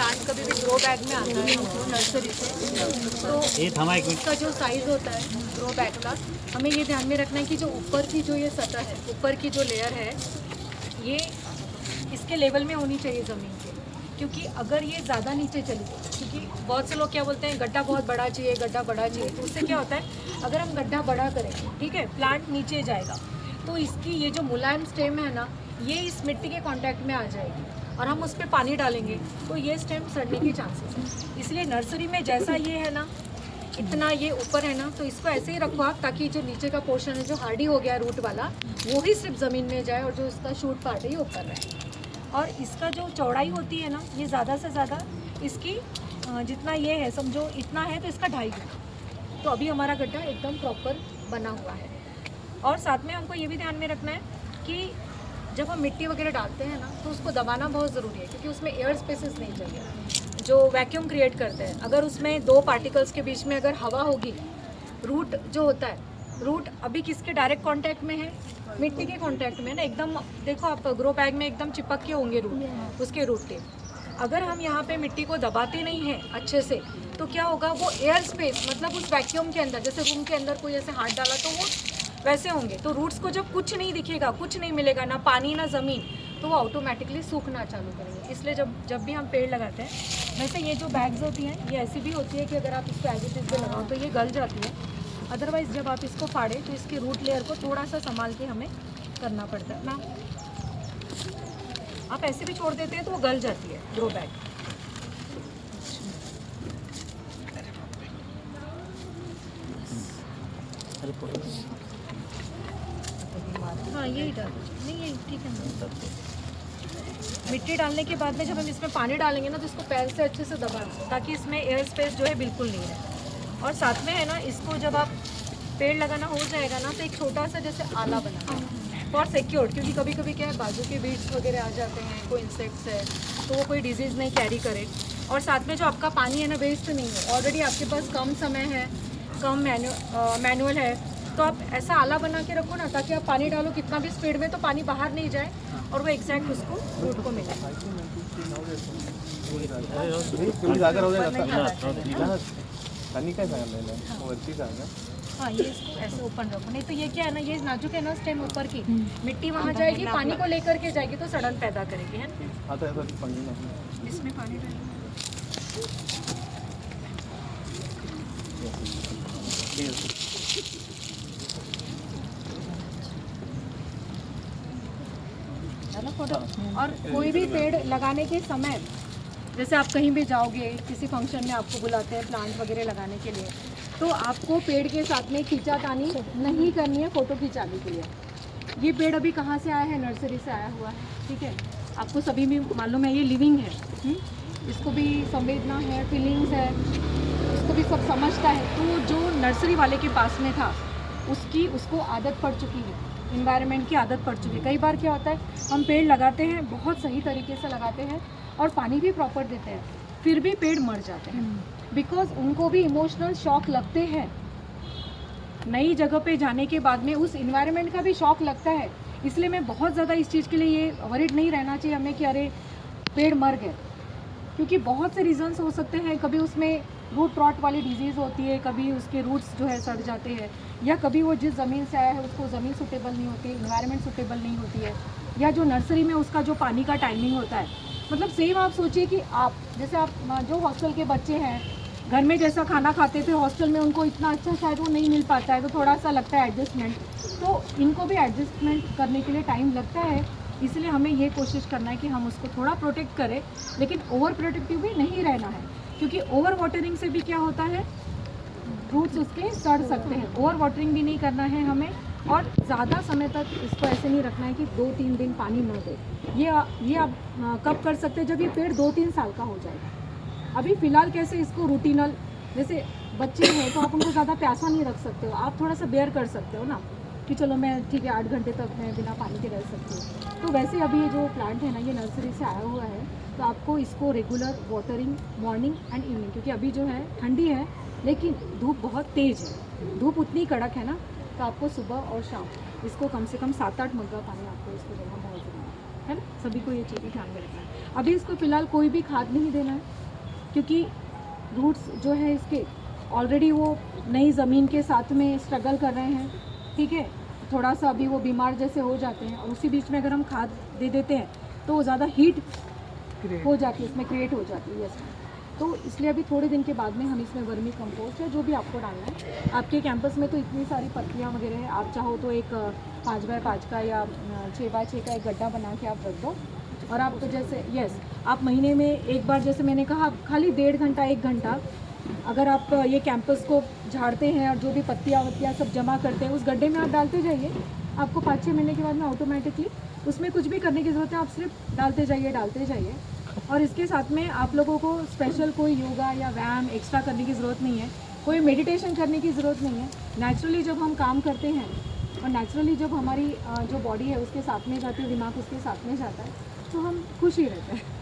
Plant कभी भी grow bag में आता है नर्सरी से, तो इसका जो साइज़ होता है ग्रो बैग का, हमें ये ध्यान में रखना है कि जो ऊपर की जो ये सतह है, ऊपर की जो लेयर है, ये इसके लेवल में होनी चाहिए ज़मीन के। क्योंकि अगर ये ज़्यादा नीचे चली गई, क्योंकि बहुत से लोग क्या बोलते हैं गड्ढा बहुत बड़ा चाहिए, गड्ढा बड़ा चाहिए, तो उससे क्या होता है अगर हम गड्ढा बड़ा करें, ठीक है, प्लांट नीचे जाएगा तो इसकी ये जो मुलायम स्टेम है ना, ये इस मिट्टी के कांटेक्ट में आ जाएगी और हम उस पर पानी डालेंगे तो ये स्टेम सड़ने के चांसेस हैं। इसलिए नर्सरी में जैसा ये है ना, इतना ये ऊपर है ना, तो इसको ऐसे ही रखो आप, ताकि जो नीचे का पोर्शन है जो हार्डी हो गया रूट वाला, वो ही सिर्फ ज़मीन में जाए और जो इसका शूट पार्ट है ये ऊपर रहे। और इसका जो चौड़ाई होती है ना, ये ज़्यादा से ज़्यादा इसकी जितना ये है समझो इतना है, तो इसका 2.5 गुना। तो अभी हमारा गड्ढा एकदम प्रॉपर बना हुआ है। और साथ में हमको ये भी ध्यान में रखना है कि जब हम मिट्टी वगैरह डालते हैं ना, तो उसको दबाना बहुत ज़रूरी है, क्योंकि उसमें एयर स्पेसेस नहीं चाहिए जो वैक्यूम क्रिएट करते हैं। अगर उसमें 2 पार्टिकल्स के बीच में अगर हवा होगी, रूट जो होता है, रूट अभी किसके डायरेक्ट कांटेक्ट में है, मिट्टी के कांटेक्ट में ना, एकदम देखो आप ग्रो बैग में एकदम चिपक के होंगे रूट, उसके रूट टिप। अगर हम यहाँ पे मिट्टी को दबाते नहीं हैं अच्छे से, तो क्या होगा, वो एयर स्पेस मतलब उस वैक्यूम के अंदर, जैसे रूम के अंदर कोई ऐसे हाथ डाला तो वो वैसे होंगे, तो रूट्स को जब कुछ नहीं दिखेगा, कुछ नहीं मिलेगा, ना पानी ना ज़मीन, तो वो ऑटोमेटिकली सूखना चालू करेंगे। इसलिए जब भी हम पेड़ लगाते हैं, वैसे ये जो बैग्स होती हैं ये ऐसी भी होती है कि अगर आप इसको एज इट इज़ पे लगाओ तो ये गल जाती है। अदरवाइज़ जब आप इसको फाड़ें तो इसकी रूट लेयर को थोड़ा सा संभाल के हमें करना पड़ता है ना। आप ऐसे भी छोड़ देते हैं तो वो गल जाती है ग्रो बैग। हाँ यही डाल नहीं, यही ठीक है। मिट्टी डालने के बाद में जब हम इसमें पानी डालेंगे ना, तो इसको पैर से अच्छे से दबा दें, ताकि इसमें एयर स्पेस जो है बिल्कुल नहीं रहे। और साथ में है ना, इसको जब आप पेड़ लगाना हो जाएगा ना, तो एक छोटा सा जैसे आला बनाना फॉर सिक्योर, क्योंकि कभी कभी क्या है बाजू के बीड्स वगैरह आ जाते हैं, कोई इंसेक्ट्स है, तो वो कोई डिजीज़ नहीं कैरी करे। और साथ में जो आपका पानी है ना, वेस्ट नहीं है, ऑलरेडी आपके पास कम समय है, कम मैनुअल है, तो आप ऐसा आला बना के रखो ना, ताकि आप पानी डालो कितना भी स्पीड में, तो पानी बाहर नहीं जाए और वो एग्जैक्ट उसको रूट को मिले। हाँ ये इसको ऐसे ओपन रखो, नहीं तो ये क्या है ना, ये नाजुक है ना स्टेम ऊपर की, मिट्टी वहाँ जाएगी, पानी को लेकर के जाएगी तो सड़न पैदा करेगी, है ना। इसमें पानी डालेंगे। और कोई भी पेड़ लगाने के समय, जैसे आप कहीं भी जाओगे, किसी फंक्शन में आपको बुलाते हैं प्लांट वगैरह लगाने के लिए, तो आपको पेड़ के साथ में खींचातानी नहीं करनी है फ़ोटो खिंचाने के लिए। ये पेड़ अभी कहाँ से आया है, नर्सरी से आया हुआ है, ठीक है, आपको सभी भी मालूम है, ये लिविंग है, इसको भी संवेदना है, फीलिंग्स है, इसको भी सब समझता है। तो जो नर्सरी वाले के पास में था, उसको आदत पड़ चुकी है, इन्वायरमेंट की आदत पड़ चुकी है। कई बार क्या होता है, हम पेड़ लगाते हैं, बहुत सही तरीके से लगाते हैं और पानी भी प्रॉपर देते हैं, फिर भी पेड़ मर जाते हैं, बिकॉज उनको भी इमोशनल शॉक लगते हैं। नई जगह पे जाने के बाद में उस इन्वायरमेंट का भी शॉक लगता है। इसलिए मैं बहुत ज़्यादा इस चीज़ के लिए ये वरीड नहीं रहना चाहिए हमें कि अरे पेड़ मर गए, क्योंकि बहुत से रीज़न्स हो सकते हैं। कभी उसमें रूट रॉट वाली डिजीज़ होती है, कभी उसके रूट्स जो है सड़ जाते हैं, या कभी वो जिस ज़मीन से आया है उसको ज़मीन सूटेबल नहीं होती, इन्वायरमेंट सूटेबल नहीं होती है, या जो नर्सरी में उसका जो पानी का टाइमिंग होता है। मतलब सेम आप सोचिए कि आप जैसे आप जो हॉस्टल के बच्चे हैं, घर में जैसा खाना खाते थे, हॉस्टल में उनको इतना अच्छा शायद वो नहीं मिल पाता है, तो थोड़ा सा लगता है एडजस्टमेंट, तो इनको भी एडजस्टमेंट करने के लिए टाइम लगता है। इसलिए हमें ये कोशिश करना है कि हम उसको थोड़ा प्रोटेक्ट करें, लेकिन ओवर प्रोटेक्टिव भी नहीं रहना है, क्योंकि ओवर वाटरिंग से भी क्या होता है, रूट्स उसके सड़ सकते हैं। ओवर वाटरिंग भी नहीं करना है हमें, और ज़्यादा समय तक इसको ऐसे नहीं रखना है कि 2-3 दिन पानी न दे। ये आप कब कर सकते हैं, जब ये पेड़ 2-3 साल का हो जाएगा। अभी फ़िलहाल कैसे इसको रूटीनल, जैसे बच्चे हैं तो आप उनको ज़्यादा प्यासा नहीं रख सकते हो, आप थोड़ा सा बेयर कर सकते हो ना, कि चलो मैं ठीक है 8 घंटे तक मैं बिना पानी के रह सकती हूँ। तो वैसे अभी ये जो प्लांट है ना, ये नर्सरी से आया हुआ है, तो आपको इसको regular watering morning and evening, क्योंकि अभी जो है ठंडी है लेकिन धूप बहुत तेज़ है, धूप उतनी कड़क है ना, तो आपको सुबह और शाम इसको कम से कम 7-8 मग्गा पानी आपको इसको देना बहुत ज़रूरी है। है ना, सभी को ये चीज़ें ध्यान में रखना है। अभी इसको फ़िलहाल कोई भी खाद नहीं देना है, क्योंकि रूट्स जो है इसके ऑलरेडी वो नई ज़मीन के साथ में स्ट्रगल कर रहे हैं, ठीक है। थोड़ा सा अभी वो बीमार जैसे हो जाते हैं, और उसी बीच में अगर हम खाद दे देते हैं तो वो ज़्यादा हीट हो जाती है, इसमें क्रिएट हो जाती है इसमें। तो इसलिए अभी थोड़े दिन के बाद में हम इसमें वर्मी कंपोस्ट या जो भी आपको डालना है, आपके कैंपस में तो इतनी सारी पत्तियाँ वगैरह है, आप चाहो तो एक 5x5 का या 6x6 का एक गड्ढा बना के आप रख दो। और आप तो जैसे आप महीने में एक बार, जैसे मैंने कहा, खाली 1.5 घंटा 1 घंटा अगर आप ये कैंपस को झाड़ते हैं और जो भी पत्तियाँ वत्तियाँ सब जमा करते हैं उस गड्ढे में आप डालते जाइए, आपको 5-6 महीने के बाद में ऑटोमेटिकली उसमें कुछ भी करने की ज़रूरत है, आप सिर्फ डालते जाइए। और इसके साथ में आप लोगों को स्पेशल कोई योगा या व्यायाम एक्स्ट्रा करने की ज़रूरत नहीं है, कोई मेडिटेशन करने की ज़रूरत नहीं है। नेचुरली जब हम काम करते हैं और नेचुरली जब हमारी जो बॉडी है उसके साथ में जाती है, दिमाग उसके साथ में जाता है, तो हम खुश ही रहते हैं।